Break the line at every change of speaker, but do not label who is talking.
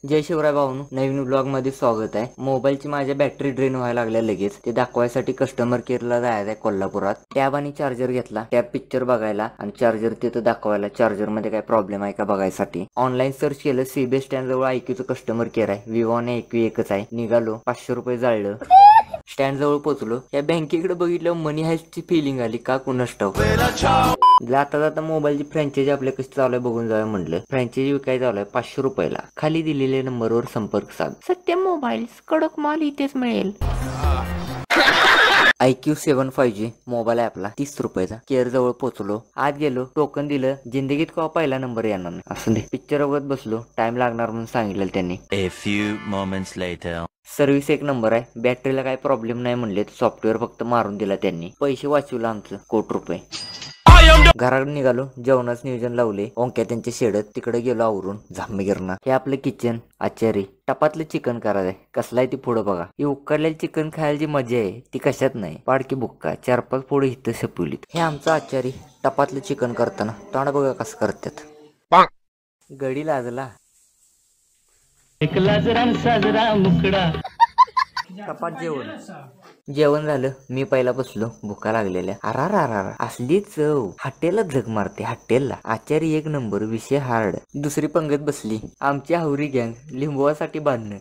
जय शिवराय भाऊनो, नवीन blog मध्ये स्वागत आहे। मोबाईलची माझ्या बॅटरी ड्रेन व्हायला लागल्या लगेच। ते दाखवायसाठी कस्टमर केअरला जायचं आहे कोल्हापुरात। टॅब आणि चार्जर घेतला, टॅब पिक्चर बघायला आणि चार्जर तिथं दाखवायला, चार्जर मध्ये काय प्रॉब्लेम आहे का बघायसाठी। ऑनलाईन सर्च केलं, सीबी स्टँड जवळ IQ कस्टमर केअर आहे। विवो आणि IQ एकच आहे। निघालो, 500 रुपये जाळलं, स्टँड जवळ पोहोचलो। या बँकेकडे बघितलं, मनी हायस्टची फिलिंग आली का कुणास ठाऊक। जाता जाता मोबाईलची फ्रँचायझी आपल्या कशी चालू आहे बघून जाऊया म्हणलं। फ्रँचायझी विकाय चालू आहे 500 रुपयाला। खाली दिलेल्या नंबरवर संपर्क साध। सत्यम मोबाईल्स, कडक माल इथेच मिळेल। IQ 7 5G मोबाईल आहे आपला, 30 रुपयाचा। केअर जवळ पोहोचलो, आत गेलो, टोकन दिलं। जिंदगीत का पहिला नंबर येणार नाही असं नाही। पिक्चर बघत बसलो, टाइम लागणार म्हणून सांगितलं त्यांनी।
A few moments later.
Service एक नंबर आहे, बॅटरीला काही प्रॉब्लेम नाही म्हणले। सॉफ्टवेअर फक्त मारून दिला त्यांनी। पैसे वाचवलं आमचं कोटी रुपये। घराकडे निघालो, जेवणाचं नियोजन लावले। ओंक्या त्यांच्या शेडत तिकडे गेलो आवरून जांभगिरणा। हे आपलं किचन, आचारी टपातलं चिकन करायचंय। कसलाय ती पुढं बघा। ही उकडलेलं चिकन खायला जी मजा आहे ती कशात नाही। पाडकी बुक्का 4-5 पुढे इथं सपवलीत। हे आमचं आचारी टपातलं चिकन करताना तोंड बघा कसं करतात। गडी लाजला,
एक लाजरा साजरा मुकडा।
टपात जेवण झालं। मी पहिला बसलो, भुका लागलेल्या। अरारारा असली चव हॉटेलला झग मारते हॉटेलला। आचारी एक नंबर, विषय हार्ड। दुसरी पंगत बसली आमची हावरी गँग, लिंबवासाठी बांधणं।